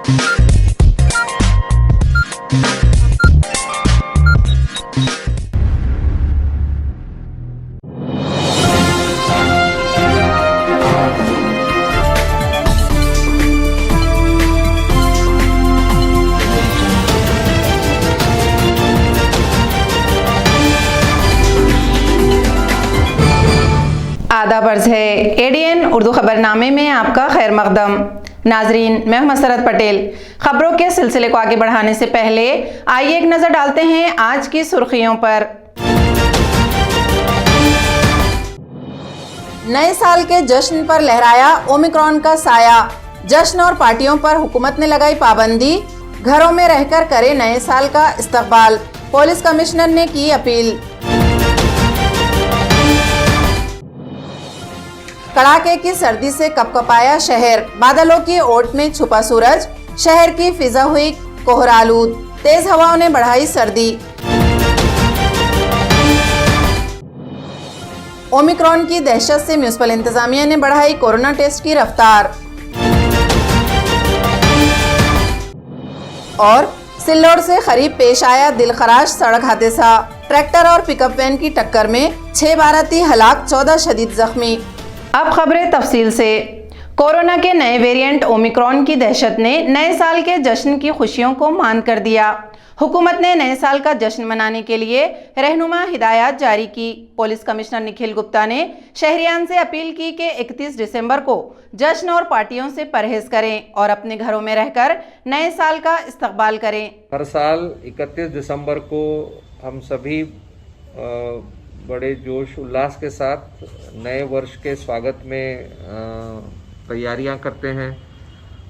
आदाब अर्ज़ है एडीएन उर्दू खबरनामे में आपका खैर मकदम। नाजरीन, मैं हूं मसरत पटेल। खबरों के सिलसिले को आगे बढ़ाने से पहले आइए एक नज़र डालते हैं आज की सुर्खियों पर। नए साल के जश्न पर लहराया ओमिक्रॉन का साया। जश्न और पार्टियों पर हुकूमत ने लगाई पाबंदी। घरों में रहकर करे नए साल का इस्तकबाल, पुलिस कमिश्नर ने की अपील। कड़ाके की सर्दी से कपकपाया शहर, बादलों की ओट में छुपा सूरज। शहर की फिजा हुई कोहरालूद, तेज हवाओं ने बढ़ाई सर्दी। ओमिक्रॉन की दहशत से म्युनिसिपल इंतजामिया ने बढ़ाई कोरोना टेस्ट की रफ्तार। और सिल्लोड से करीब पेश आया दिलखराश सड़क हादसा। ट्रैक्टर और पिकअप वैन की टक्कर में 6 बाराती हलाक, 14 शदीद जख्मी। अब खबरें तफसील से। कोरोना के नए वेरिएंट ओमिक्रॉन की दहशत ने नए साल के जश्न की खुशियों को मांद कर दिया। हुकूमत ने नए साल का जश्न मनाने के लिए रहनुमा हिदायत जारी की। पुलिस कमिश्नर निखिल गुप्ता ने शहरियान से अपील की कि 31 दिसंबर को जश्न और पार्टियों से परहेज करें और अपने घरों में रहकर नए साल का इस्तकबाल करें। हर साल 31 दिसंबर को हम सभी बड़े जोश उल्लास के साथ नए वर्ष के स्वागत में तैयारियां करते हैं,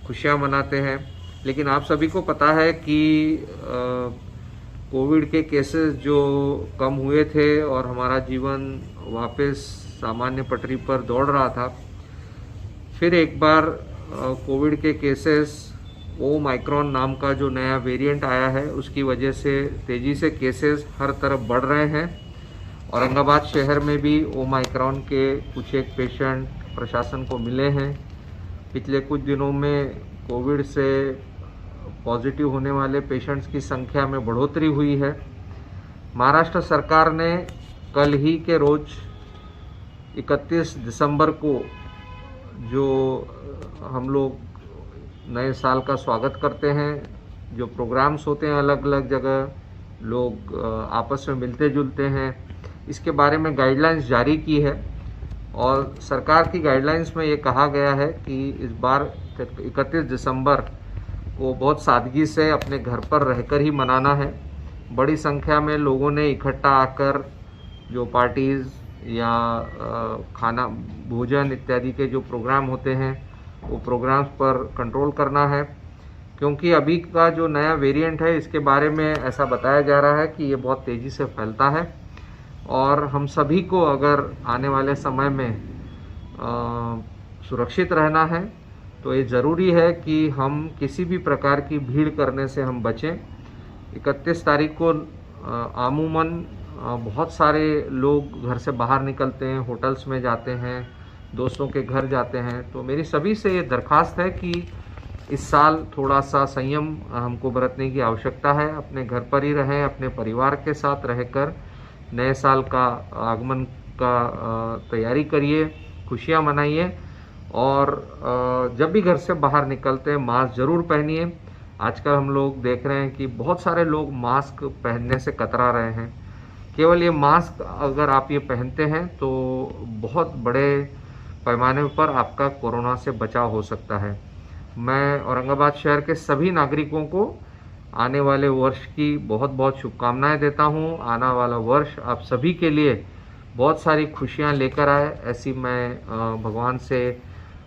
खुशियां मनाते हैं। लेकिन आप सभी को पता है कि कोविड के केसेस जो कम हुए थे और हमारा जीवन वापस सामान्य पटरी पर दौड़ रहा था, फिर एक बार कोविड के केसेस ओमिक्रॉन नाम का जो नया वेरिएंट आया है उसकी वजह से तेज़ी से केसेस हर तरफ बढ़ रहे हैं। औरंगाबाद शहर में भी ओमिक्रॉन के कुछ एक पेशेंट प्रशासन को मिले हैं। पिछले कुछ दिनों में कोविड से पॉजिटिव होने वाले पेशेंट्स की संख्या में बढ़ोतरी हुई है। महाराष्ट्र सरकार ने कल ही के रोज 31 दिसंबर को जो हम लोग नए साल का स्वागत करते हैं, जो प्रोग्राम्स होते हैं अलग अलग जगह, लोग आपस में मिलते जुलते हैं, इसके बारे में गाइडलाइंस जारी की है। और सरकार की गाइडलाइंस में ये कहा गया है कि इस बार 31 दिसंबर को बहुत सादगी से अपने घर पर रहकर ही मनाना है। बड़ी संख्या में लोगों ने इकट्ठा आकर जो पार्टीज़ या खाना भोजन इत्यादि के जो प्रोग्राम होते हैं वो प्रोग्राम्स पर कंट्रोल करना है, क्योंकि अभी का जो नया वेरिएंट है इसके बारे में ऐसा बताया जा रहा है कि ये बहुत तेज़ी से फैलता है। और हम सभी को अगर आने वाले समय में सुरक्षित रहना है तो ये ज़रूरी है कि हम किसी भी प्रकार की भीड़ करने से हम बचें। 31 तारीख को आमूमन बहुत सारे लोग घर से बाहर निकलते हैं, होटल्स में जाते हैं, दोस्तों के घर जाते हैं। तो मेरी सभी से ये दरख्वास्त है कि इस साल थोड़ा सा संयम हमको बरतने की आवश्यकता है। अपने घर पर ही रहें, अपने परिवार के साथ रहकर नए साल का आगमन का तैयारी करिए, खुशियां मनाइए। और जब भी घर से बाहर निकलते हैं मास्क ज़रूर पहनिए। आजकल हम लोग देख रहे हैं कि बहुत सारे लोग मास्क पहनने से कतरा रहे हैं। केवल ये मास्क अगर आप ये पहनते हैं तो बहुत बड़े पैमाने पर आपका कोरोना से बचाव हो सकता है। मैं औरंगाबाद शहर के सभी नागरिकों को आने वाले वर्ष की बहुत बहुत शुभकामनाएं देता हूं। आने वाला वर्ष आप सभी के लिए बहुत सारी खुशियां लेकर आए, ऐसी मैं भगवान से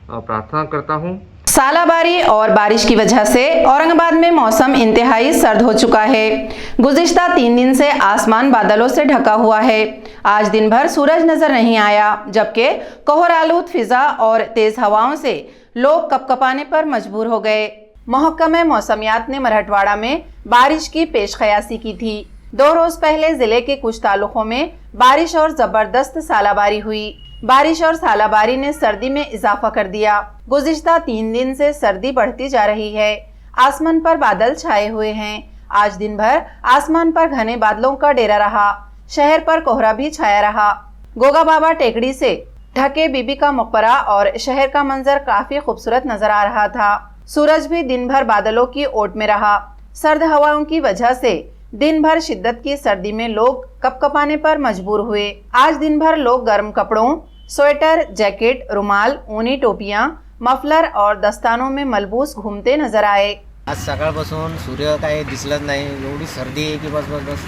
प्रार्थना करता हूं। सालाबारी और बारिश की वजह से औरंगाबाद में मौसम इंतहाई सर्द हो चुका है। गुज़िश्ता 3 दिन से आसमान बादलों से ढका हुआ है। आज दिन भर सूरज नजर नहीं आया, जबकि कोहरालूद फिजा और तेज हवाओं से लोग कपकपाने पर मजबूर हो गए। महकमा मौसमियात ने मराठवाड़ा में बारिश की पेशकयासी की थी। 2 रोज पहले जिले के कुछ तालुकों में बारिश और जबरदस्त सालाबारी हुई। बारिश और सालाबारी ने सर्दी में इजाफा कर दिया। गुज़िश्ता 3 दिन से सर्दी बढ़ती जा रही है। आसमान पर बादल छाए हुए हैं। आज दिन भर आसमान पर घने बादलों का डेरा रहा। शहर पर कोहरा भी छाया रहा। गोगा बाबा टेकड़ी से ढके बीबी का मकबरा और शहर का मंजर काफी खूबसूरत नजर आ रहा था। सूरज भी दिन भर बादलों की ओट में रहा। सर्द हवाओं की वजह से दिन भर शिद्दत की सर्दी में लोग कपकपाने पर मजबूर हुए। आज दिन भर लोग गर्म कपड़ों, स्वेटर, जैकेट, रुमाल, ऊनी टोपियां, मफलर और दस्तानों में मलबूस घूमते नजर आए। आज सकाळपासून सूर्य काही दिसलंच नाही, एवढी सर्दी आहे की बस बस बस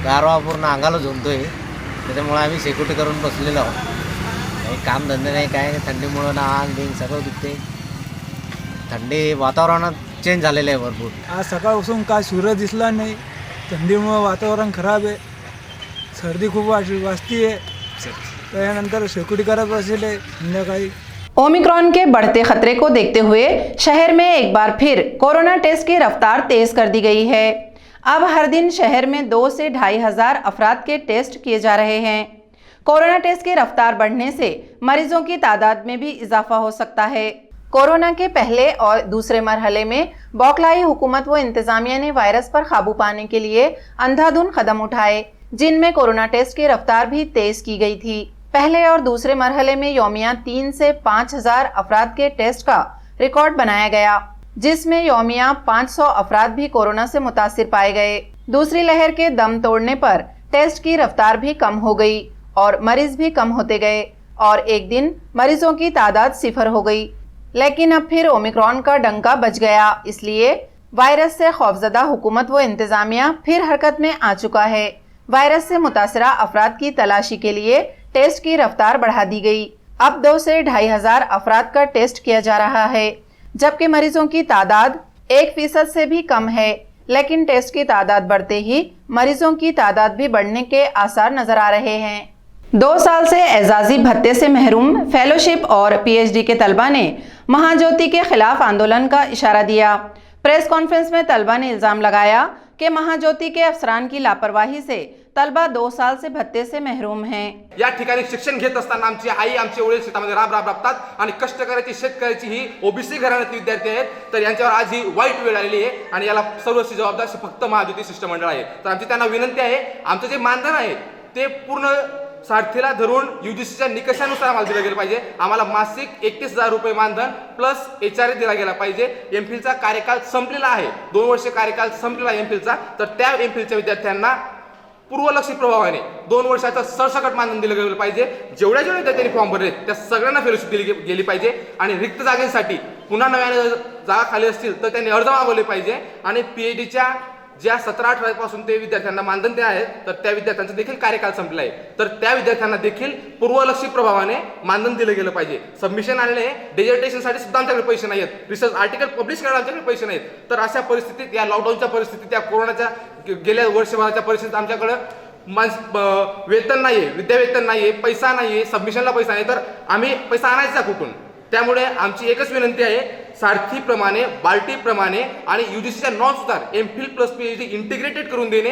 गारवा पूर्ण अंगाला झोंबतोय। त्याच्यामुळे आम्ही सेक्युरिटी करून बसलेलो आहोत। काही काम धंदे नाही, काय थंडीमुळे ना अंग बिंग सगळं दुखते। थंडी वातावरणात चेंज झालेलं आहे भरपूर। आज सकाळपासून काय सूर्य दिसला नाही, थंडीमुळे वातावरण खराब आहे, सर्दी खूप वाजती आहे। त्यानंतर सिक्युरिटी करत बसले संध्याकाळी। ओमिक्रॉन के बढ़ते खतरे को देखते हुए शहर में एक बार फिर कोरोना टेस्ट की रफ्तार तेज कर दी गई है। अब हर दिन शहर में 2 से 2,500 अफराद के टेस्ट किए जा रहे हैं। कोरोना टेस्ट की रफ्तार बढ़ने से मरीजों की तादाद में भी इजाफा हो सकता है। कोरोना के पहले और दूसरे मरहले में बौखलाई हुकूमत व इंतजामिया ने वायरस पर काबू पाने के लिए अंधाधुंध कदम उठाए, जिनमें कोरोना टेस्ट की रफ्तार भी तेज की गई थी। पहले और दूसरे मरहले में यौमिया 3 से 5,000 अफराद के टेस्ट का रिकॉर्ड बनाया गया, जिसमें यौमिया 500 अफराद भी कोरोना से मुतासिर पाए गए। दूसरी लहर के दम तोड़ने पर टेस्ट की रफ्तार भी कम हो गई और मरीज भी कम होते गए और एक दिन मरीजों की तादाद 0 हो गई। लेकिन अब फिर ओमिक्रॉन का डंका बज गया, इसलिए वायरस से खौफजदा हुकूमत व इंतजामिया फिर हरकत में आ चुका है। वायरस से मुतासरा अफराद की तलाशी के लिए टेस्ट की रफ्तार बढ़ा दी गई। अब 2 से 2,500 अफराद का टेस्ट किया जा रहा है, जबकि मरीजों की तादाद 1% से भी कम है। लेकिन टेस्ट की तादाद बढ़ते ही मरीजों की तादाद भी बढ़ने के आसार नजर आ रहे हैं। 2 साल से एजाजी भत्ते से महरूम फेलोशिप और PhD के तलबा ने महाज्योति के खिलाफ आंदोलन का इशारा दिया। प्रेस कॉन्फ्रेंस में तलबा ने इल्जाम लगाया कि महाज्योति के अफसरान की लापरवाही से तलबा 2 साल से भत्ते से महरूम हैं। या ठिकाणी शिक्षण घेत असताना आमची आई आमचे वडील शेतामध्ये राबतात आणि कष्टकऱ्याची शेतकऱ्याची ही ओबीसी घराण्यातील विद्यार्थी आहेत, तर यांच्यावर आज ही वाईट वेळ आलेली आहे आणि याला सर्वस्वी जबाबदार फक्त महाज्योती शिष्टमंडळ आहे। तर आमची त्यांना विनंती आहे, आमचं जे मानधन आहे ते पूर्ण सारथीला धरून UGCच्या निकषानुसार आम्हाला दिलं गेलं पाहिजे। आम्हाला मासिक 31,000 रुपये मानधन प्लस HRA दिला गेला पाहिजे। एमफिलचा कार्यकाल संपलेला आहे, 2 वर्ष कार्यकाल संपलेला एमफिलचा, तर त्या एमफिलच्या विद्यार्थ्यांना पूर्वलक्षी प्रभावाने 2 वर्षाचं सरसकट मानधन दिलं गेलं पाहिजे। जेवढ्या विद्यार्थ्यांनी फॉर्म भरले त्या सगळ्यांना फेलोशिप दिली गेली पाहिजे आणि रिक्त जागेसाठी पुन्हा नव्याने जागा खाली असतील तर त्यांनी अर्ज मागवले पाहिजे आणि PhDच्या ज्या 17-18 पासून ते विद्यार्थ्यांना मानधन ते आहेत, तर त्या विद्यार्थ्यांचा देखील कार्यकाल संपला आहे, तर त्या विद्यार्थ्यांना देखील पूर्वलक्षी प्रभावाने मानधन दिलं गेलं पाहिजे। सबमिशन आलेले डेझर्टेशनसाठी सुद्धा आमच्याकडे पैसे नाहीत, रिसर्च आर्टिकल पब्लिश करायला आमच्याकडे पैसे नाहीत। तर अशा परिस्थितीत, या लॉकडाऊनच्या परिस्थितीत, त्या कोरोनाच्या गेल्या वर्षभराच्या परिस्थितीत आमच्याकडे वेतन नाहीये, विद्यावेतन नाहीये, पैसा नाहीये, सबमिशनला पैसा नाही, तर आम्ही पैसा आणायचा कुठून? त्यामुळे आमची एकच विनंती आहे, सारथीप्रमाणे, बाल्टीप्रमाणे आणि UGCच्या नॉर्म्सनुसार एमफिल प्लस PhD इंटिग्रेटेड करून देणे,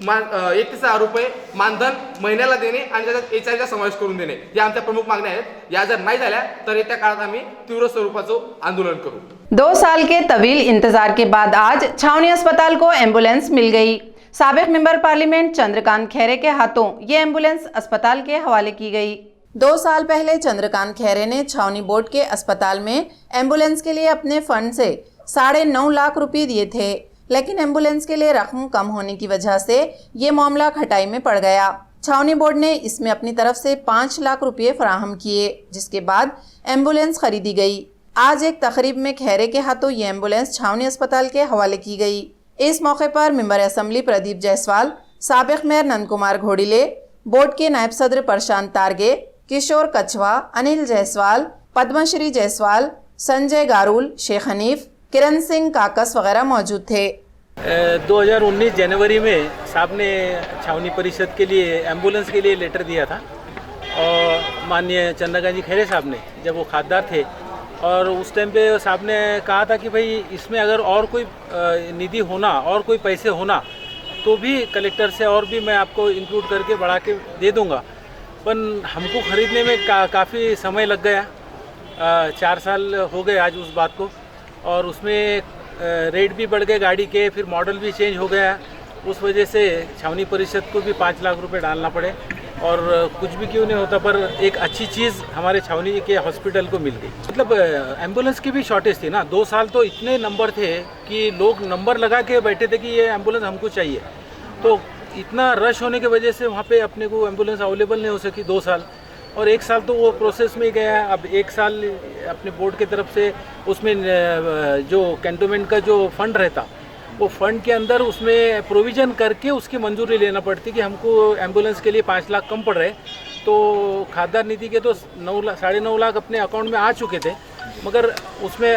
31,000 रुपये मानधन महिन्याला देणे आणि त्याच्यात HRA चा समावेश करून देणे, या आमच्या प्रमुख मागण्या आहेत। या जर नाही झाल्या तर येत्या काळात आम्ही तीव्र स्वरूपाचं आंदोलन करू। 2 साल के तवील इंतजार के बाद आज छावनी अस्पताल को एम्बुलेंस मिल गई। साबिक मेंबर पार्लियामेंट चंद्रकांत खैरे के हाथों ये एम्बुलेंस अस्पताल के हवाले की गई। 2 साल पहले चंद्रकांत खैरे ने छावनी बोर्ड के अस्पताल में एम्बुलेंस के लिए अपने फंड से 9.5 लाख रुपए दिए थे, लेकिन एम्बुलेंस के लिए रकम कम होने की वजह से ये मामला खटाई में पड़ गया। छावनी बोर्ड ने इसमें अपनी तरफ से 5 लाख रुपए फराहम किए, जिसके बाद एम्बुलेंस खरीदी गई। आज एक तकरीब में खैरे के हाथों ये एम्बुलेंस छावनी अस्पताल के हवाले की गई। इस मौके पर मेंबर असेंबली प्रदीप जायसवाल, साबिक मेयर नंद कुमार घोड़िले, बोर्ड के नायब सदर प्रशांत तारगे, किशोर कछवा, अनिल जायसवाल, पद्मश्री जायसवाल, संजय गारुल, शेख हनीफ, किरण सिंह काकस वगैरह मौजूद थे। 2019 जनवरी में साहब ने छावनी परिषद के लिए एम्बुलेंस के लिए लेटर दिया था और माननीय चंद्रकांत जी खैरे साहब ने, जब वो खासदार थे, और उस टाइम पे साहब ने कहा था कि भाई इसमें अगर और कोई निधि होना और कोई पैसे होना तो भी कलेक्टर से और भी मैं आपको इंक्लूड करके बढ़ा के दे दूंगा। पर हमको ख़रीदने में काफ़ी समय लग गया, 4 साल हो गए आज उस बात को, और उसमें रेट भी बढ़ गए गाड़ी के, फिर मॉडल भी चेंज हो गया, उस वजह से छावनी परिषद को भी 5 लाख रुपए डालना पड़े। और कुछ भी क्यों नहीं होता पर एक अच्छी चीज़ हमारे छावनी के हॉस्पिटल को मिल गई। मतलब एम्बुलेंस की भी शॉर्टेज थी ना, 2 साल तो इतने नंबर थे कि लोग नंबर लगा के बैठे थे कि ये एम्बुलेंस हमको चाहिए, तो इतना रश होने की वजह से वहाँ पे अपने को एम्बुलेंस अवेलेबल नहीं हो सकी 2 साल। और 1 साल तो वो प्रोसेस में ही गया। अब 1 साल अपने बोर्ड की तरफ से उसमें जो कैंटोनमेंट का जो फंड रहता, वो फंड के अंदर उसमें प्रोविज़न करके उसकी मंजूरी लेना पड़ती कि हमको एम्बुलेंस के लिए 5 लाख कम पड़ रहे। तो खासदार नीति के तो 9 लाख 9.5 लाख अपने अकाउंट में आ चुके थे, मगर उसमें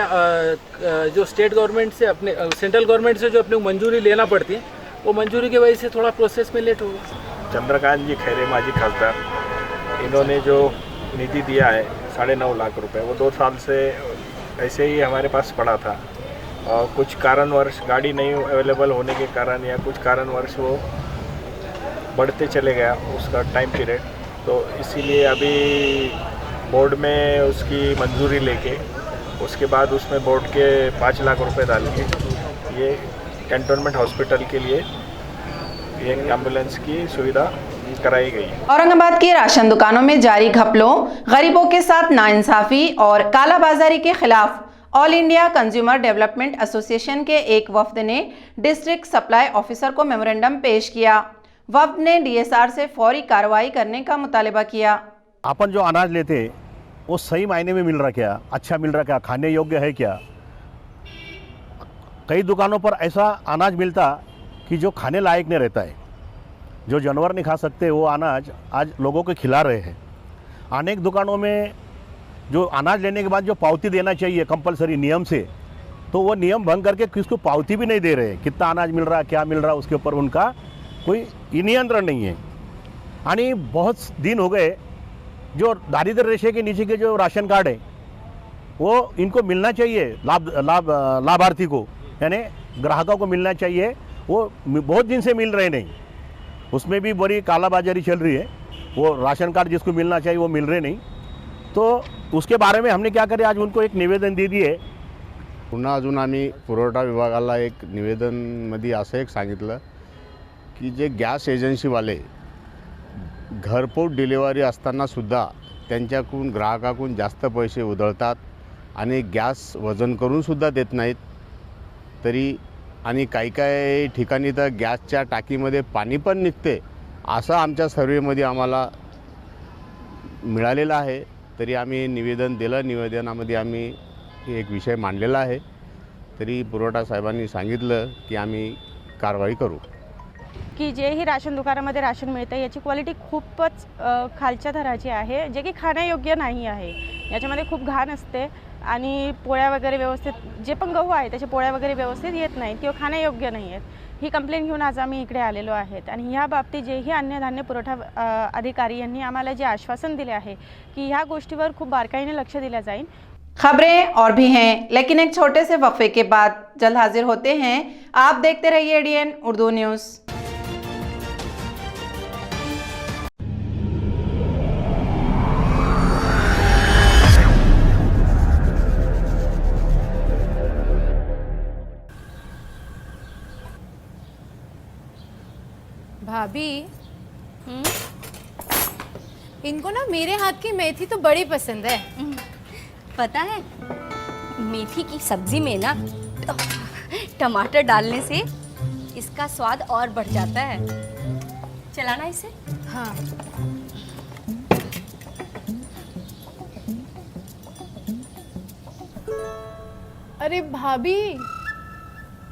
जो स्टेट गवर्नमेंट से अपने सेंट्रल गवर्नमेंट से जो अपने को मंजूरी लेना पड़ती है, वो मंजूरी की वजह से थोड़ा प्रोसेस में लेट हो गया। चंद्रकांत जी खैरे माजी खासदार, इन्होंने जो निधि दिया है 9.5 लाख रुपए, वो 2 साल से ऐसे ही हमारे पास पड़ा था और कुछ कारणवश गाड़ी नहीं अवेलेबल होने के कारण या कुछ कारणवश वो बढ़ते चले गया उसका टाइम पीरियड। तो इसीलिए अभी बोर्ड में उसकी मंजूरी लेके उसके बाद उसमें बोर्ड के 5 लाख रुपए डाल के ये कैंटोनमेंट हॉस्पिटल के लिए ये एम्बुलेंस की सुविधा कराई गई। औरंगाबाद की राशन दुकानों में जारी घपलों, गरीबों के साथ नाइंसाफी और कालाबाजारी के खिलाफ all India consumer development association के एक वफ्द ने डिस्ट्रिक्ट सप्लाई ऑफिसर को मेमोरेंडम पेश किया। वफ्द ने डीएसआर से फौरी कार्रवाई करने का मुतालिबा किया। अपन जो अनाज लेते वो सही मायने में मिल रहा क्या, अच्छा मिल रहा क्या, खाने योग्य है क्या? कई दुकानों पर ऐसा अनाज मिलता कि जो खाने लायक नहीं रहता है, जो जानवर नहीं खा सकते वो अनाज आज लोगों को खिला रहे हैं। अनेक दुकानों में जो अनाज लेने के बाद जो पावती देना चाहिए कंपलसरी नियम से, तो वो नियम भंग करके किसको पावती भी नहीं दे रहे। कितना अनाज मिल रहा, क्या मिल रहा, उसके ऊपर उनका कोई नियंत्रण नहीं है। यानी बहुत दिन हो गए जो दारिद्र्य रेखा के नीचे के जो राशन कार्ड है वो इनको मिलना चाहिए, लाभार्थी को यानी ग्राहकों को मिलना चाहिए, वो बहुत दिन से मिल रहे नहीं। उसमें भी बड़ी कालाबाजारी चल रही है, वो राशन कार्ड जिसको मिलना चाहिए वो मिल रहे नहीं। तो उसके बारे में हमने क्या करे, आज उनको एक निवेदन दे दिए। पुन्हा अजून आम्ही पुरवठा विभागाला एक निवेदनमध्ये असं एक सांगितलं की जे गॅस एजन्सीवाले घरपोच डिलिव्हरी असतानासुद्धा त्यांच्याकडून ग्राहकाकडून जास्त पैसे उधळतात आणि गॅस वजन करूनसुद्धा देत नाहीत तरी, आणि काही काही ठिकाणी तर गॅसच्या टाकीमध्ये पाणी पण निघते असं आमच्या सर्वेमध्ये आम्हाला मिळालेलं आहे। तरी आम्ही निवेदन दिलं, निवेदनामध्ये आम्ही एक विषय मांडलेला आहे, तरी पुरवठा साहेबांनी सांगितलं की आम्ही कारवाई करू। की जे ही राशन दुकानामध्ये राशन मिळतं याची क्वालिटी खूपच खालच्या थराची आहे, जे की खाण्यायोग्य नाही आहे। याच्यामध्ये खूप घाण असते आणि पोळ्या वगैरे व्यवस्थित, जे पण गहू आहे त्याचे पोळ्या वगैरे व्यवस्थित येत नाहीत किंवा खाण्यायोग्य नाही आहेत। ही कंप्लेंट घेऊन आज आम्ही इकडे आलेलो आहेत आणि ह्या बाबतीत जेही अन्न धान्य पुरवठा अधिकारी यांनी आम्हाला जे आश्वासन दिले आहे की ह्या गोष्टीवर खूप बारकाईने लक्ष दिलं जाईल। खबरें और भी हैं, लेकिन एक छोटे से वक्फे के बाद जल्द हाजिर होते हैं। आप देखते रहिए एडीएन उर्दू न्यूज़। भाभी, इनको ना मेरे हाथ की मेथी तो बड़ी पसंद है। पता है, मेथी की सब्जी में ना टमाटर डालने से इसका स्वाद और बढ़ जाता है। चलाना इसे। हाँ। अरे भाभी,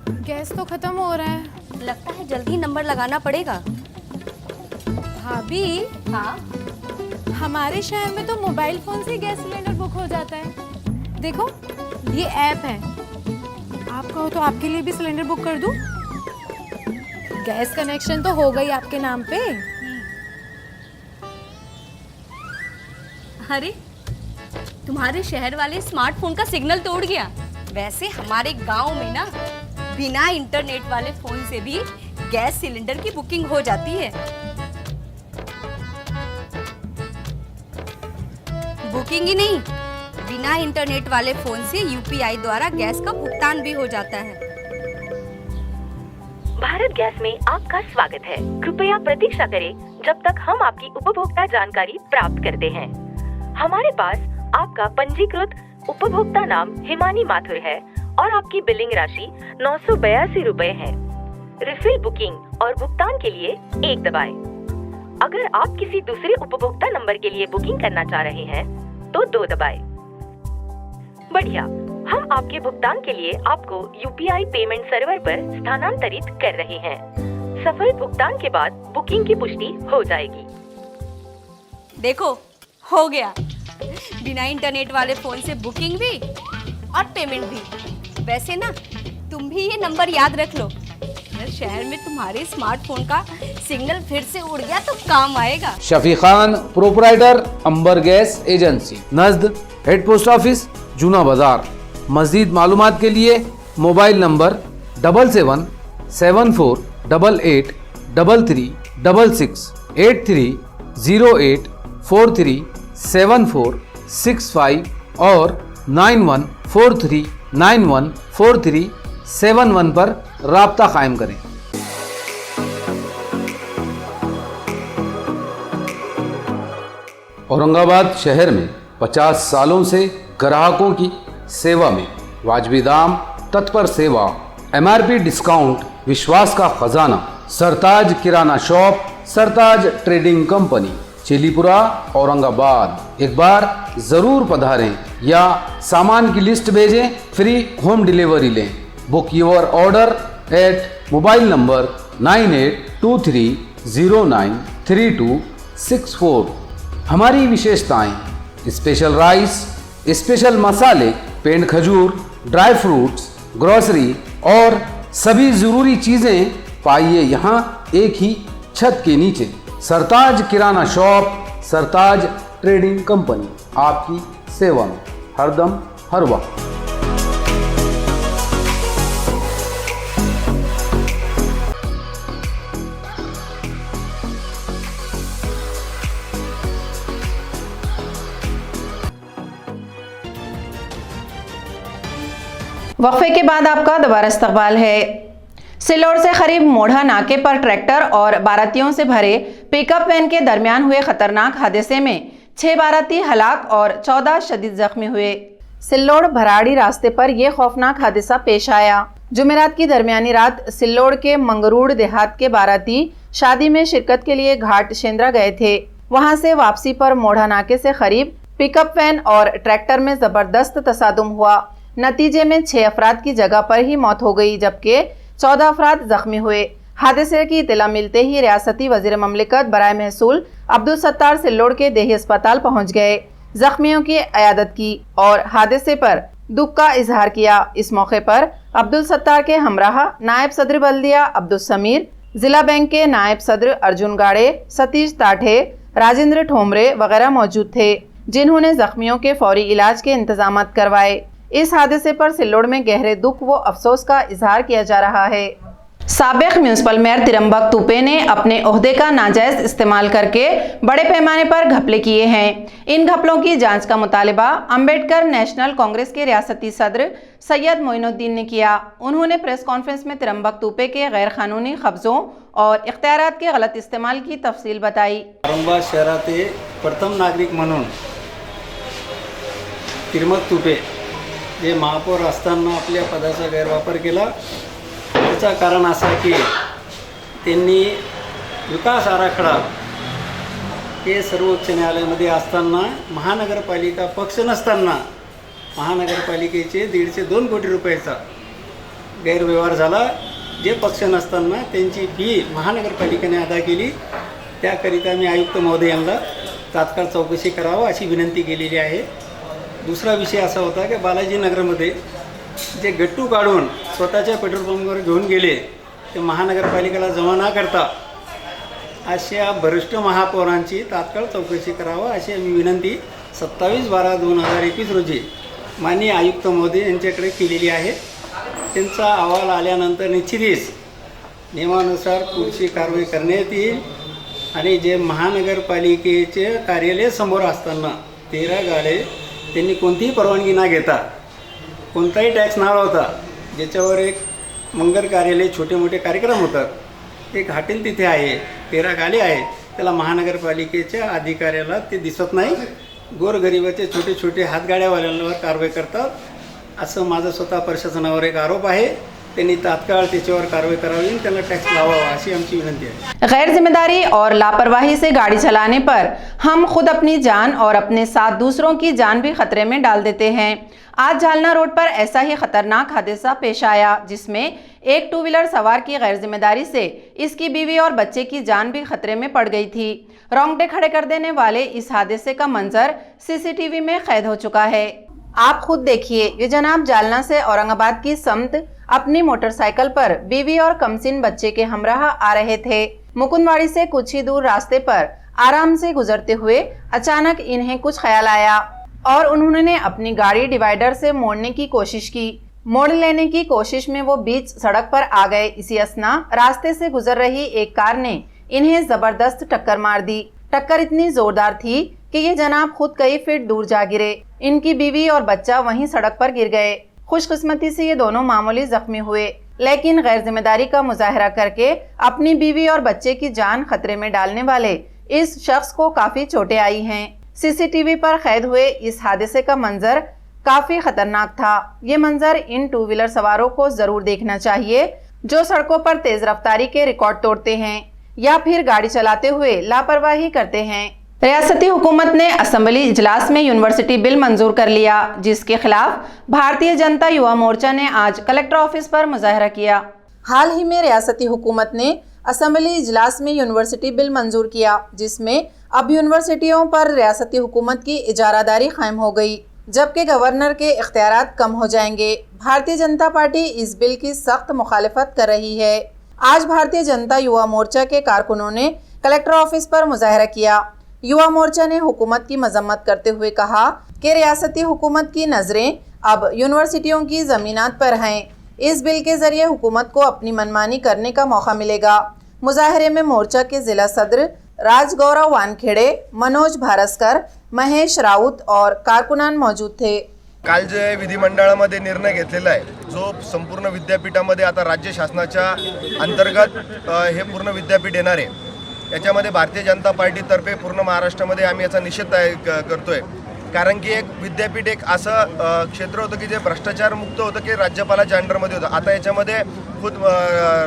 गैस तो खत्म हो रहा है। लगता है जल्दी नंबर लगाना पड़ेगा। भाभी, हाँ, हमारे शहर में तो मोबाइल फोन से गैस सिलेंडर बुक हो जाता है। देखो, ये ऐप है, आप कहो तो आपके लिए भी सिलेंडर बुक कर दूं? गैस कनेक्शन तो हो गई आपके नाम पे। अरे तुम्हारे शहर वाले स्मार्टफोन का सिग्नल तोड़ गया। वैसे हमारे गांव में ना बिना इंटरनेट वाले फोन से भी गैस सिलेंडर की बुकिंग हो जाती है। बुकिंग ही नहीं बिना इंटरनेट वाले फोन से यूपीआई द्वारा गैस का भुगतान भी हो जाता है। भारत गैस में आपका स्वागत है। कृपया प्रतीक्षा करें जब तक हम आपकी उपभोक्ता जानकारी प्राप्त करते हैं। हमारे पास आपका पंजीकृत उपभोक्ता नाम हिमानी माथुर है और आपकी बिलिंग राशि 982 रुपए है। रिफिल बुकिंग और भुगतान के लिए 1 दबाएं। अगर आप किसी दूसरे उपभोक्ता नंबर के लिए बुकिंग करना चाह रहे हैं तो 2 दबाएं। बढ़िया, हम आपके भुगतान के लिए आपको यूपीआई पेमेंट सर्वर पर स्थानांतरित कर रहे हैं। सफल भुगतान के बाद बुकिंग की पुष्टि हो जाएगी। देखो, हो गया। बिना इंटरनेट वाले फोन से बुकिंग भी और पेमेंट भी। वैसे ना, तुम भी ये नंबर याद रख लो। अगर शहर में तुम्हारे स्मार्टफोन का सिग्नल फिर से उड़ गया तो काम आएगा। Shafi Khan, proprietor, Amber gas agency, नज़द head post office, Juna Bazar. मज़ीद मालूमात के लिए मोबाइल नंबर 7774883366 8308437465 और 9143914371 पर राब्ता कायम करें। औरंगाबाद शहर में 50 सालों से ग्राहकों की सेवा में वाजबी दाम, तत्पर सेवा, MRP डिस्काउंट, विश्वास का खजाना। सरताज किराना shop, Sartaj trading company, Chilipura, Aurangabad. एक बार जरूर पधारें या सामान की लिस्ट भेजें, फ्री होम डिलीवरी लें। Book your order at mobile number 9823093264। हमारी विशेषताएं: स्पेशल राइस, स्पेशल मसाले, पेंड खजूर, ड्राई फ्रूट्स, ग्रोसरी और सभी जरूरी चीजें पाइए यहाँ एक ही छत के नीचे। सरताज किराना शॉप, सरताज ट्रेडिंग कंपनी, आपकी सेवा में हरदम हर वक्त। वक्फे के बाद आपका दोबारा इस्तकबाल है। सिल्लोड से करीब मोढ़ा नाके पर ट्रैक्टर और बारातियों से भरे पिकअप वैन के दरमियान हुए खतरनाक हादसे में 6 बाराती हलाक और 14 शदीद जख्मी हुए। सिल्लोड भराड़ी रास्ते पर यह खौफनाक हादसा पेश आया। जुमेरात की दरमियानी रात सिल्लोड के मंगरूड़ देहात के बाराती शादी में शिरकत के लिए घाट शेंद्रा गए थे। वहां से वापसी पर मोढ़ा नाके से करीब पिकअप वैन और ट्रैक्टर में जबरदस्त तसादुम हुआ। नतीजे में 6 अफराद की जगह पर ही मौत हो गई, जबकि 14 अफराद जख्मी हुए। हादसे की इत्तला मिलते ही रियासती वजीर ममलिकत बराए महसूल अब्दुल सत्तार सिल्लोड के देही अस्पताल पहुंच गए, जख्मियों की इयादत की और हादसे पर दुख का इजहार किया। इस मौके पर अब्दुल सत्तार के हमराह नायब सदर बल्दिया अब्दुल समीर, जिला बैंक के नायब सदर अर्जुन गाड़े, सतीश ताठे, राजेंद्र ठोमरे वगैरह मौजूद थे, जिन्होंने जख्मियों के फौरी इलाज के इंतजाम करवाए। इस हादसे पर सिल्लोड में गहरे दुख व अफसोस का इजहार किया जा रहा है। साबिक म्यूनसिपल मेयर तिरंबक तुपे ने अपने ओहदे का नाजायज इस्तेमाल करके बड़े पैमाने पर घपले किए हैं। इन घपलों की जांच का मुतालिबा अम्बेडकर नेशनल कांग्रेस के रियासती सदर सैयद मोइनुद्दीन ने किया। उन्होंने प्रेस कॉन्फ्रेंस में तिरंबक तुपे के गैर कानूनी कब्जों और इख्तियारात के गलत इस्तेमाल की तफसील बताई। औरंगाबाद शहराचे प्रथम नागरिक म्हणून तिरंबक तुपे जे महापौर असताना आपल्या पदाचा गैरवापर केला। त्याचं कारण असं की त्यांनी विकास आराखडा हे सर्वोच्च न्यायालयामध्ये असताना महानगरपालिका पक्ष नसताना महानगरपालिकेचे 150-2 कोटी रुपयाचा गैरव्यवहार झाला। जे पक्ष नसताना त्यांची फी महानगरपालिकेने अदा केली। त्याकरिता मी आयुक्त महोदय यांना तात्काळ चौकशी करावं अशी विनंती केलेली आहे। दुसरा विषय असा होता की बालाजीनगरमध्ये जे गट्टू काढून स्वतःच्या पेट्रोल पंपवर घेऊन गेले ते महानगरपालिकेला जमा न करता अशा भ्रष्ट महापौरांची तात्काळ चौकशी करावा अशी आम्ही विनंती 27/12/2021 रोजी माननीय आयुक्त महोदय यांच्याकडे केलेली आहे। त्यांचा अहवाल आल्यानंतर निश्चितच नियमानुसार पुढची कारवाई करण्यात येईल आणि जे महानगरपालिकेचे कार्यालय समोर असताना 13 गाड्या त्यांनी कोणतीही परवानगी न घेता कोणताही टॅक्स न लावता ज्याच्यावर एक मंगल कार्यालय छोटे मोठे कार्यक्रम होतात, एक हॉटेल तिथे आहे, तेरा गाले आहे, त्याला महानगरपालिकेच्या अधिकाऱ्याला ते दिसत नाही, गोरगरिबाचे छोटे छोटे हातगाड्यावाल्यांवर कारवाई करतात, असं माझं स्वतः प्रशासनावर एक आरोप आहे। त्यांनी तात्काळ त्याच्यावर कारवाई करावी आणि त्यांना टैक्स लावावा अशी आमची विनंती है। गैर जिम्मेदारी और लापरवाही से गाड़ी चलाने पर हम खुद अपनी जान और अपने साथ दूसरों की जान भी खतरे में डाल देते हैं। आज जालना रोड पर ऐसा ही खतरनाक हादसा पेश आया, जिसमें एक टू व्हीलर सवार की गैर जिम्मेदारी से इसकी बीवी और बच्चे की जान भी खतरे में पड़ गई थी। रोंगटे खड़े कर देने वाले इस हादसे का मंजर सीसीटीवी में कैद हो चुका है। आप खुद देखिए, ये जनाब जालना से औरंगाबाद की समत अपनी मोटरसाइकिल पर बीवी और कमसिन बच्चे के हमराह आ रहे थे। मुकुंदवाड़ी से कुछ ही दूर रास्ते पर आराम से गुजरते हुए अचानक इन्हें कुछ ख्याल आया और उन्होंने अपनी गाड़ी डिवाइडर से मोड़ने की कोशिश की। मोड़ लेने की कोशिश में वो बीच सड़क पर आ गए। इसी असना रास्ते से गुजर रही एक कार ने इन्हें जबरदस्त टक्कर मार दी। टक्कर इतनी जोरदार थी कि ये जनाब खुद कई फीट दूर जा गिरे। इनकी बीवी और बच्चा वहीं सड़क पर गिर गए। खुशकिस्मती से ये दोनों मामूली जख्मी हुए, लेकिन गैर जिम्मेदारी का मुजाहरा करके अपनी बीवी और बच्चे की जान खतरे में डालने वाले इस शख्स को काफी चोटें आई हैं। सीसीटीवी पर कैद हुए इस हादसे का मंजर काफी खतरनाक था। ये मंजर इन टू व्हीलर सवारों को जरूर देखना चाहिए जो सड़कों पर तेज रफ्तारी के रिकॉर्ड तोड़ते हैं या फिर गाड़ी चलाते हुए लापरवाही करते हैं। रियासती हुकूमत ने असेंबली इजलास में यूनिवर्सिटी बिल मंजूर कर लिया, जिसके खिलाफ भारतीय जनता युवा मोर्चा ने आज कलेक्टर ऑफिस पर मुजाहरा किया। हाल ही में रियासती हुकूमत ने असेंबली इजलास में यूनिवर्सिटी बिल मंजूर किया, जिसमें अब यूनिवर्सिटियों पर रियासती हुकूमत की इजारादारी कायम हो गई, जबकि गवर्नर के इख्तियारात कम हो जाएंगे। भारतीय जनता पार्टी इस बिल की सख्त मुखालिफत कर रही है। आज भारतीय जनता युवा मोर्चा के कारकुनों ने कलेक्टर ऑफिस पर मुजाहरा किया। युवा मोर्चा ने हुकूमत की मजम्मत करते हुए कहा कि रियासती हुकूमत की नज़रें अब यूनिवर्सिटियों की ज़मीनात पर हैं। इस बिल के ज़रिए हुकूमत को अपनी मनमानी करने का मौका मिलेगा। मुजाहरे में मोर्चा के ज़िला सदर राजगौरव वानखेड़े, मनोज भारस्कर, महेश राऊत और कारकुनान मौजूद थे। काल जे विधिमंडळामध्ये निर्णय घेतलेला आहे, जो संपूर्ण विद्यापीठामध्ये आता राज्य शासनाच्या अंतर्गत हे पूर्ण विद्यापीठ येणार आहे, याच्यामध्ये भारतीय जनता पार्टीतर्फे पूर्ण महाराष्ट्रामध्ये आम्ही याचा निषेध करतोय। कारण की एक विद्यापीठ एक असं क्षेत्र होतं की जे भ्रष्टाचार मुक्त होतं, की राज्यपालाच्या अंडरमध्ये होतं। आता याच्यामध्ये खुद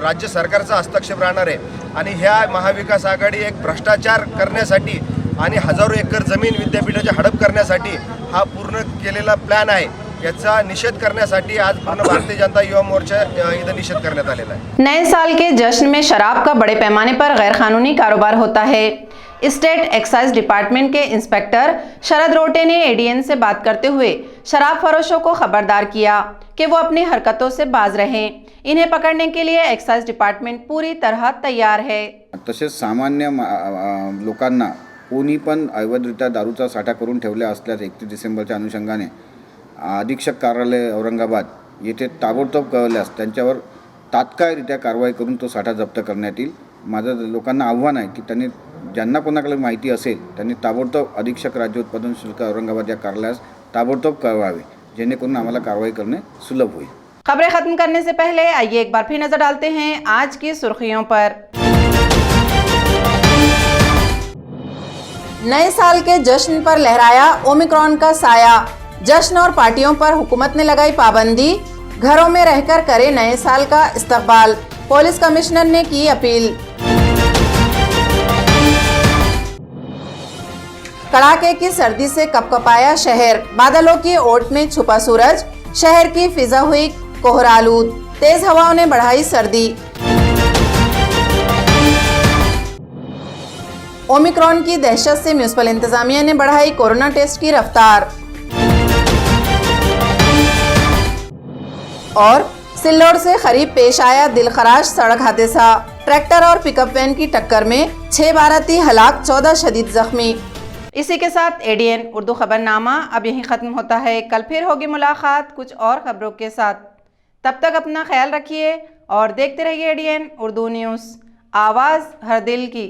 राज्य सरकारचा हस्तक्षेप राहणार आहे आणि ह्या महाविकास आघाडी एक भ्रष्टाचार करण्यासाठी आणि हजारो एकर जमीन विद्यापीठाची हडप करण्यासाठी हा पूर्ण केलेला प्लॅन आहे। याचा निषेध करण्यासाठी आज पूर्ण भारतीय जनता युवा मोर्चा इधर निषेध करण्यात आलेला है। नए साल के जश्न में शराब का बड़े पैमाने पर गैर कानूनी कारोबार होता है। स्टेट एक्साइज डिपार्टमेंट के इंस्पेक्टर शरद रोटे ने एडीएन से बात करते हुए शराब फरोशों को खबरदार किया कि वो अपनी हरकतों से बाज रहें। इन्हें पकड़ने के लिए एक्साइज डिपार्टमेंट पूरी तरह तैयार है। तसेच सामान्य लोकांना कोणी पण अवैधरित्या दारूचा साठा करून ठेवला असल्यास 31 डिसेंबरच्या अनुषंगाने अधीक्षक कार्यालय औरंगाबाद येथे ताबडतोब कळल्यास त्यांच्यावर तात्काळरित्या कारवाई करून तो साठा जप्त करण्यात येईल। माझं लोकांना आव्हान आहे की त्यांनी ज्यांना कोणाकडे माहिती असेल त्यांनी ताबडतोब अधीक्षक राज्य उत्पादन शुल्क औरंगाबाद या कार्यालयास ताबडतोब कळवावे, जेणेकरून आम्हाला कारवाई करणे सुलभ होईल। खबरें खत्म करने से पहले आइए एक बार फिर नजर डालते हैं आज की सुर्खियों पर। नए साल के जश्न पर लहराया ओमिक्रॉन का साया। जश्न और पार्टियों पर हुकूमत ने लगाई पाबंदी। घरों में रहकर करे नए साल का इस्तकबाल, पुलिस कमिश्नर ने की अपील। कड़ाके की सर्दी से कपकपाया शहर, बादलों की ओट में छुपा सूरज, शहर की फिजा हुई कोहरालूद, तेज हवाओं ने बढ़ाई सर्दी। ओमिक्रॉन की दहशत से म्यूनिसिपल इंतजामिया ने बढ़ाई कोरोना टेस्ट की रफ्तार। और सिल्लोड से करीब पेश आया दिलखराश सड़क हादसा। ट्रैक्टर और पिकअप वैन की टक्कर में 6 बाराती हलाक, 14 शदीद जख्मी। इसी के साथ एडीएन उर्दू खबरनामा अब यहीं ख़त्म होता है। कल फिर होगी मुलाकात कुछ और खबरों के साथ। तब तक अपना ख्याल रखिए और देखते रहिए एडीएन उर्दू न्यूज़, आवाज़ हर दिल की।